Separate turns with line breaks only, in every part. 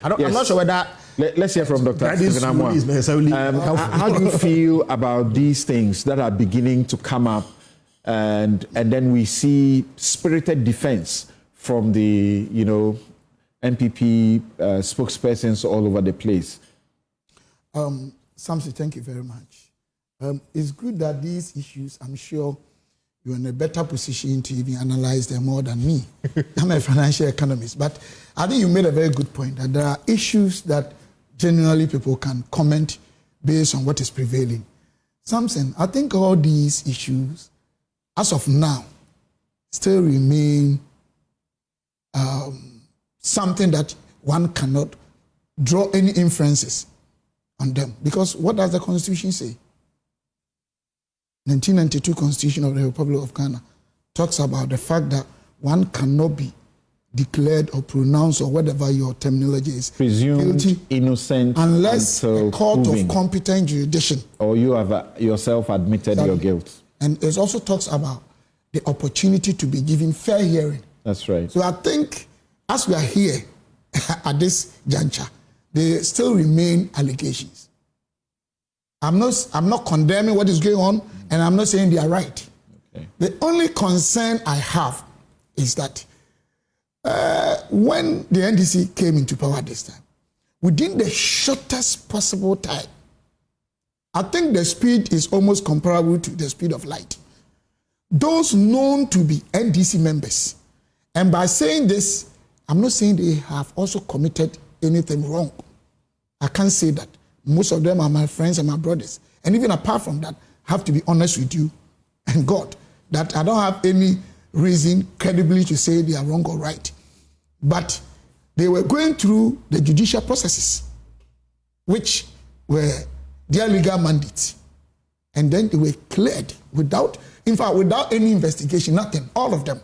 I'm not sure whether...
Let's hear from Dr. Stephen Amoah.
Is necessarily
how do you feel about these things that are beginning to come up, and then we see spirited defense from the NPP spokespersons all over the place?
Samson, thank you very much. It's good that these issues, I'm sure you're in a better position to even analyze them more than me. I'm a financial economist, but I think you made a very good point that there are issues that generally people can comment based on what is prevailing. Samson, I think all these issues, as of now, still remain something that one cannot draw any inferences on them. Because what does the Constitution say? 1992 Constitution of the Republic of Ghana talks about the fact that one cannot be declared or pronounced, or whatever your terminology is,
presumed
guilty,
innocent
unless a court
proven,
of competent jurisdiction,
or you have yourself admitted your guilt.
And it also talks about the opportunity to be given fair hearing.
That's right.
So I think as we are here at this juncture, there still remain allegations. I'm not condemning what is going on, and I'm not saying they are right. Okay. The only concern I have is that when the NDC came into power this time, within the shortest possible time, I think the speed is almost comparable to the speed of light. Those known to be NDC members, and by saying this, I'm not saying they have also committed anything wrong. I can't say that. Most of them are my friends and my brothers. And even apart from that, I have to be honest with you and God that I don't have any reason credibly to say they are wrong or right. But they were going through the judicial processes, which were their legal mandates. And then they were cleared without any investigation, nothing, all of them.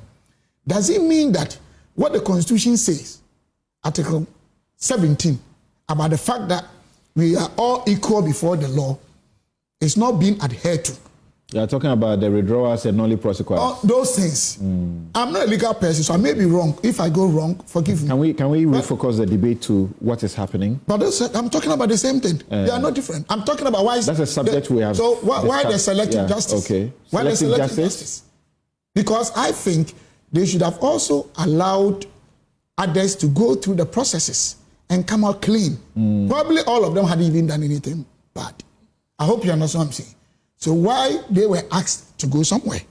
Does it mean that what the Constitution says, Article 17, about the fact that we are all equal before the law, is not being adhered to?
You are talking about the withdrawals and nolli prosequas.
All those things. I'm not a legal person, so I may be wrong. If I go wrong, forgive me.
Can we refocus the debate to what is happening?
But I'm talking about the same thing. They are not different. I'm talking about why...
That's a subject we have.
So why the selective justice?
Okay.
Why the selective justice? Because I think they should have also allowed others to go through the processes and come out clean. Probably all of them hadn't even done anything bad. I hope you understand what I'm saying. So why they were asked to go somewhere?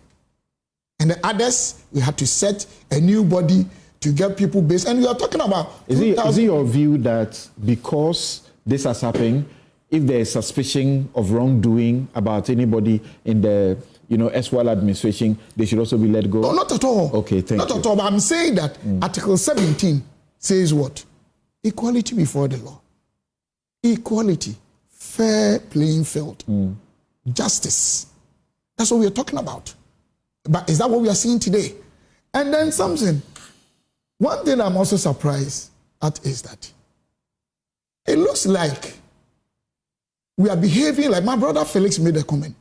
And the others, we had to set a new body to get people based. And we are talking about...
Is it your view that because this has happened, if there is suspicion of wrongdoing about anybody in the SWAL administration, they should also be let go?
No, not at all.
Okay, thank you.
Not at all, but I'm saying that Article 17 says what? Equality before the law. Equality. Fair playing field. Justice. That's what we are talking about. But is that what we are seeing today? And then something. One thing I'm also surprised at is that it looks like we are behaving like my brother Felix made a comment.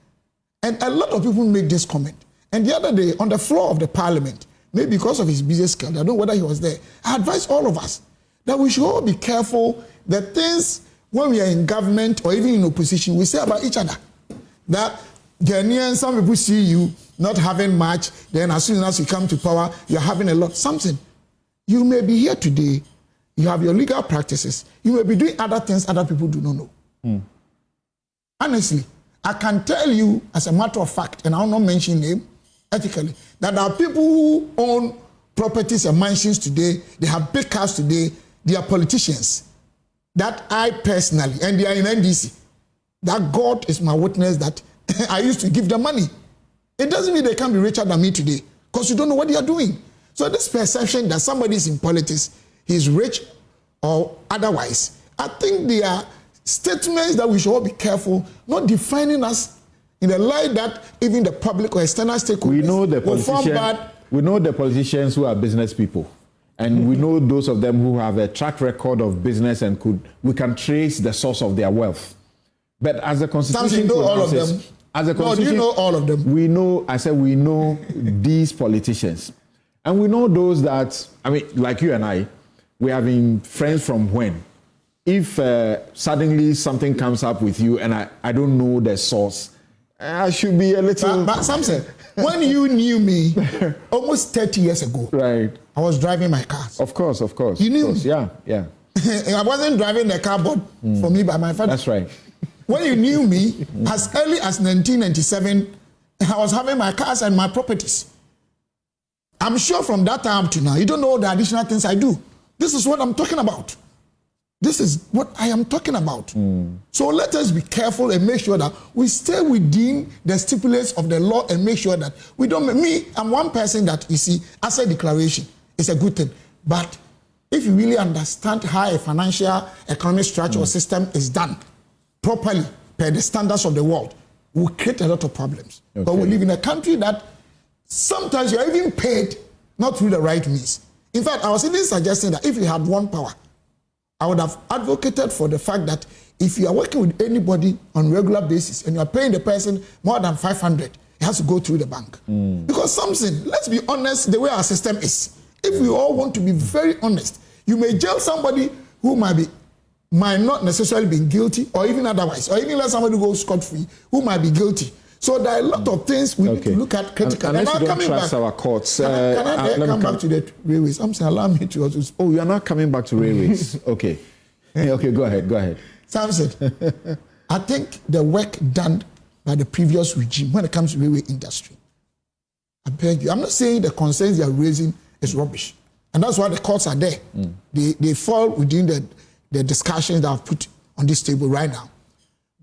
And a lot of people made this comment. And the other day, on the floor of the parliament, maybe because of his busy schedule, I don't know whether he was there, I advise all of us that we should all be careful that things, when we are in government or even in opposition, we say about each other. That Ghanaians, some people see you not having much, then as soon as you come to power, you're having a lot. Something. You may be here today, you have your legal practices, you may be doing other things other people do not know. Honestly, I can tell you as a matter of fact, and I'll not mention name, ethically, that there are people who own properties and mansions today, they have big cars today, they are politicians. That I personally, and they are in NDC, that God is my witness that I used to give them money. It doesn't mean they can be richer than me today, because you don't know what they are doing. So this perception that somebody is in politics, he's rich or otherwise, I think they are statements that we should all be careful, not defining us in the light that even the public or external stakeholders
we know the politicians who are business people. And we know those of them who have a track record of business and we can trace the source of their wealth. But as the Constitution
know all of them.
As a Constitution,
do you know all of them?
We know these politicians. And we know those that, like you and I, we have been friends from when? if suddenly something comes up with you and I don't know the source, I should be a little...
But Samson, when you knew me almost 30 years ago,
right,
I was driving my cars.
Of course.
You knew me?
Yeah.
I wasn't driving the car bought for me by my father.
That's right.
When you knew me, as early as 1997, I was having my cars and my properties. I'm sure from that time to now, you don't know the additional things I do. This is what I'm talking about. This is what I am talking about. So let us be careful and make sure that we stay within the stipulates of the law and make sure that we don't... I'm one person that, you see, asset declaration is a good thing. But if you really understand how a financial economic structure or system is done properly per the standards of the world, will create a lot of problems. Okay. But we live in a country that sometimes you're even paid not through the right means. In fact, I was even suggesting that if you had one power, I would have advocated for the fact that if you are working with anybody on a regular basis and you are paying the person more than 500, it has to go through the bank. Because something, let's be honest, the way our system is, if we all want to be very honest, you may jail somebody who might not necessarily be guilty or even otherwise, or even let somebody go scot-free who might be guilty. So there are a lot of things we need to look at critically.
Unless you don't trust our courts.
Can I come back to the railways? I'm saying, allow me to also...
Oh, you are not coming back to railways. Okay. Okay, go ahead.
Samson, I think the work done by the previous regime when it comes to railway industry, I beg you, I'm not saying the concerns they are raising is rubbish. And that's why the courts are there. They fall within the discussions that I've put on this table right now.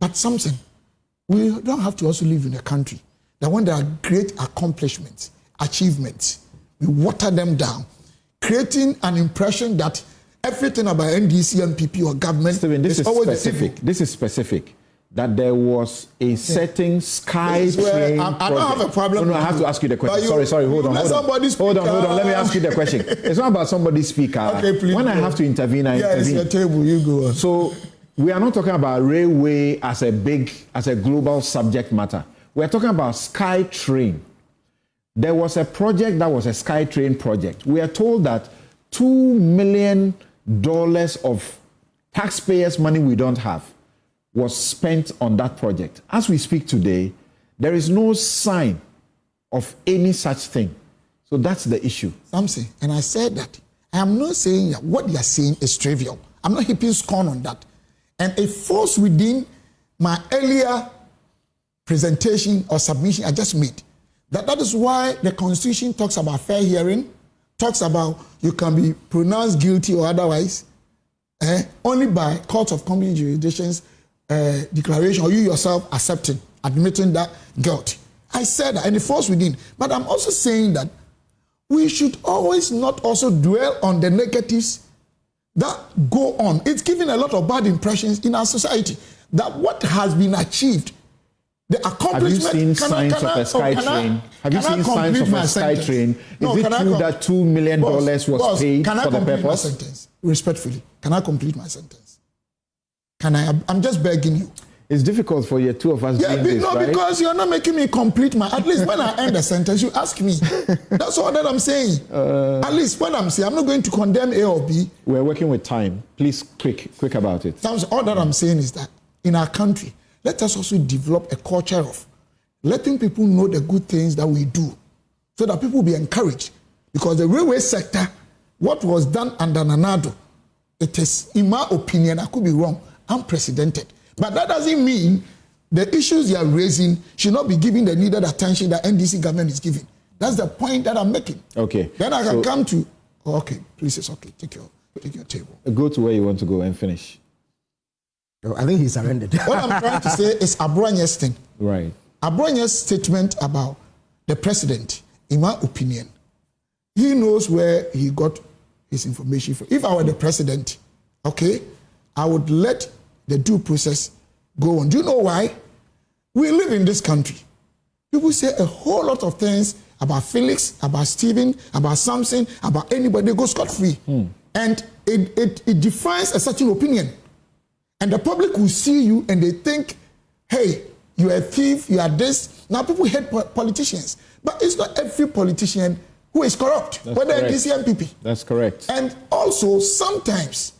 But something, we don't have to also live in a country that when there are great accomplishments, achievements, we water them down, creating an impression that everything about NDC, MPP, or government
Stephen,
is always
specific. This is specific. That there was a certain sky train
I don't have a problem.
No, I have to ask you the question. Sorry. Hold on. Let me ask you the question. It's not about somebody's speaker.
Okay, please.
When I have to intervene, I intervene.
It's your table. You go on.
So we are not talking about railway as a global subject matter. We are talking about sky train. There was a project that was a sky train project. We are told that $2 million of taxpayers' money we don't have was spent on that project. As we speak today, there is no sign of any such thing. So that's the issue.
Something, and I said that. I am not saying that what you are saying is trivial. I'm not heaping scorn on that. And it falls within my earlier presentation or submission I just made. That is why the Constitution talks about fair hearing, talks about you can be pronounced guilty or otherwise only by court of competent jurisdictions declaration or you yourself admitting that guilt. I said that and it falls within. But I'm also saying that we should always not also dwell on the negatives that go on. It's giving a lot of bad impressions in our society. That what has been achieved, the accomplishment...
Have you seen signs of a sky train? Have you seen signs of a sky train? Is it true that $2 million was paid for the purpose? Can I complete my
sentence? Respectfully, can I complete my sentence? I'm just begging you.
It's difficult for you two of us doing this, right?
Because you're not making me complete my... At least when I end the sentence, you ask me. That's all that I'm saying. At least what I'm saying, I'm not going to condemn A or B.
We're working with time. Please, quick about it.
All that I'm saying is that in our country, let us also develop a culture of letting people know the good things that we do so that people will be encouraged. Because the railway sector, what was done under Nanado, it is, in my opinion, I could be wrong, unprecedented. But that doesn't mean the issues you are raising should not be given the needed attention that NDC government is giving. That's the point that I'm making.
Okay.
Then I can come to... okay, please, it's okay. Take your table.
Go to where you want to go and finish.
I think he surrendered.
What I'm trying to say is Amoah's thing.
Right.
Amoah's statement about the president, in my opinion, he knows where he got his information from. If I were the president, okay, I would let the due process go on. Do you know why? We live in this country. People say a whole lot of things about Felix, about Stephen, about Samson, about anybody. They go scot-free. And it defines a certain opinion. And the public will see you and they think, hey, you are a thief, you are this. Now people hate politicians. But it's not every politician who is corrupt, whether it is MPP.
That's correct.
And also sometimes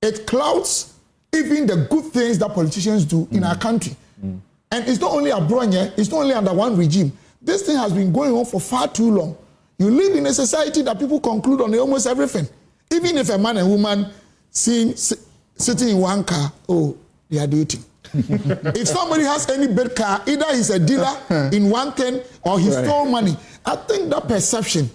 it clouds even the good things that politicians do in our country. And it's not only Abronya, it's not only under one regime. This thing has been going on for far too long. You live in a society that people conclude on almost everything. Even if a man and woman sitting in one car, oh, they are dating. If somebody has any bad car, either he's a dealer in one thing or he stole money. I think that perception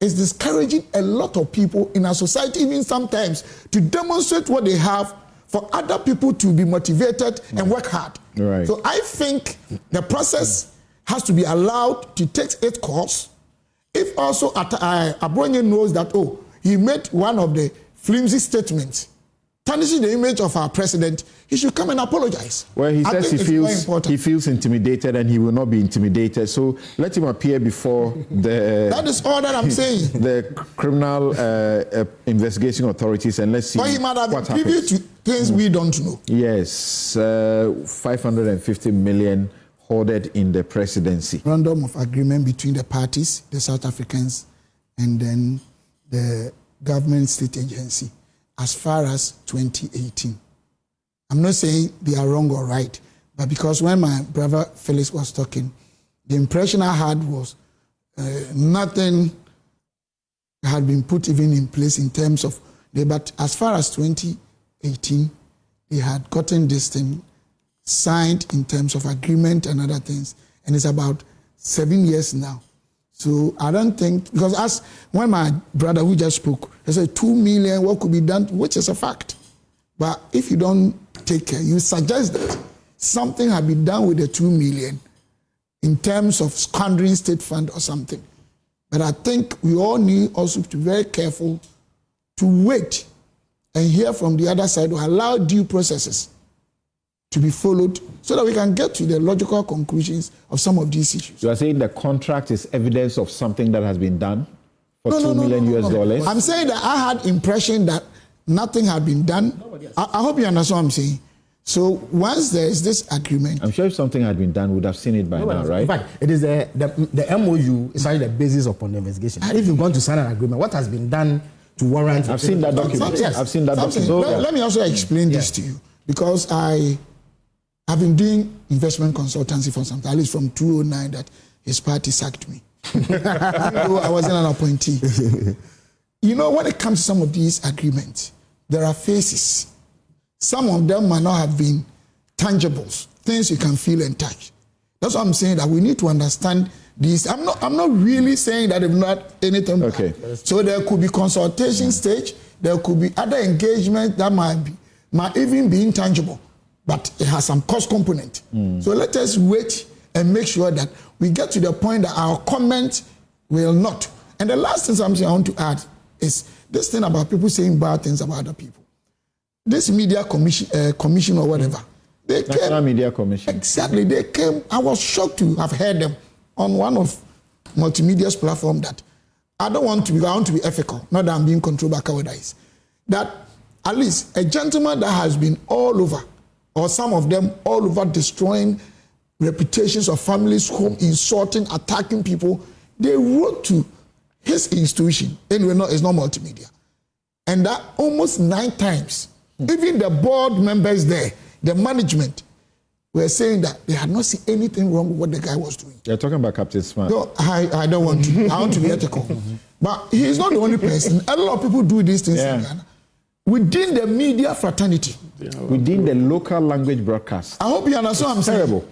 is discouraging a lot of people in our society, even sometimes, to demonstrate what they have for other people to be motivated and work hard.
Right.
So I think the process has to be allowed to take its course. If also Abronya knows that, oh, he made one of the flimsy statements tarnishing the image of our president, he should come and apologize.
Well, he says he feels intimidated and he will not be intimidated. So let him appear before the...
That is all that I'm saying.
The criminal investigation authorities, and let's see
what happens. But he might have been privy to things we don't know.
Yes, 550 million hoarded in the presidency.
Memorandum of agreement between the parties, the South Africans, and then the government state agency, as far as 2018. I'm not saying they are wrong or right, but because when my brother Felix was talking, the impression I had was nothing had been put even in place in terms of, but as far as 2018, they had gotten this thing signed in terms of agreement and other things, and it's about 7 years now. So I don't think, because as when my brother who just spoke, he said 2 million, what could be done, which is a fact. But if you don't take care, you suggest that something had been done with the 2 million in terms of squandering state fund or something. But I think we all need also to be very careful to wait and hear from the other side, or allow due processes to be followed so that we can get to the logical conclusions of some of these issues.
You are saying the contract is evidence of something that has been done for $2 million US dollars?
I'm saying that I had impression that nothing had been done. I hope you understand what I'm saying. So once there is this agreement...
I'm sure if something had been done, we would have seen it by now, right?
In fact, it is the MOU is actually the basis upon the investigation. If you're going to sign an agreement, what has been done to warrant...
I've seen that document.
Yes.
I've seen that document.
Let me also explain this to you, because I've been doing investment consultancy for some time, at least from 2009, that his party sacked me. Though I wasn't an appointee. You know, when it comes to some of these agreements, there are faces. Some of them might not have been tangibles, things you can feel and touch. That's what I'm saying, that we need to understand these. I'm not really saying that it's not anything bad. So there could be consultation stage, there could be other engagement that might even be intangible, but it has some cost component. So let us wait and make sure that we get to the point that our comment will not. And the last thing I want to add is this thing about people saying bad things about other people. This media commission or whatever, they came.
National Media Commission.
Exactly, they came. I was shocked to have heard them on one of multimedia's platform that I want to be ethical, not that I'm being controlled by cowardice. That at least a gentleman that has been all over, or some of them all over, destroying reputations of families, home, insulting, attacking people, they wrote to his institution. Anyway, it's not multimedia. And that almost 9 times. Even the board members there, the management, were saying that they had not seen anything wrong with what the guy was doing.
You're talking about Captain Smart.
No, I don't want to. I want to be ethical. But he is not the only person. A lot of people do these things in Ghana. Within the media fraternity.
Within the local language broadcast.
I hope you understand what I'm saying.
Terrible.